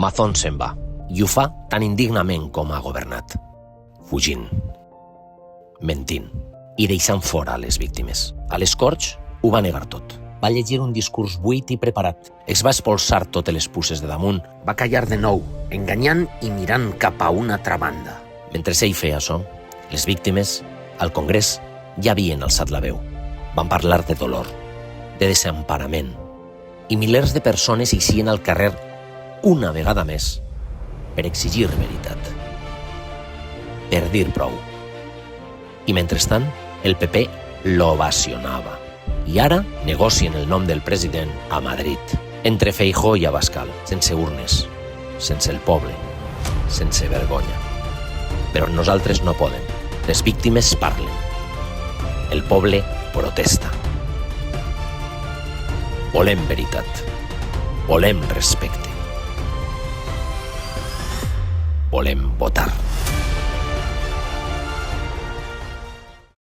Mazón se'n va, i ho fa tan indignament com ha governat, fugint, mentint i deixant fora les víctimes. A les Corts ho va negar tot. Va llegir un discurs buit i preparat. Es va expulsar totes les puces de damunt. Va callar de nou, enganyant i mirant cap a una altra banda. Mentre ell feia això, les víctimes, al Congrés, ja havien alçat la veu. Van parlar de dolor, de desemparament, i milers de persones eixien al carrer una vegada més per exigir veritat, per dir prou. I mentrestant, el PP l'ovacionava. I ara negocien el nom del president a Madrid, entre Feijóo i Abascal, sense urnes, sense el poble, sense vergonya. Però nosaltres no podem. Les víctimes parlen. El poble protesta. Volem veritat. Volem respecte. Volem votar.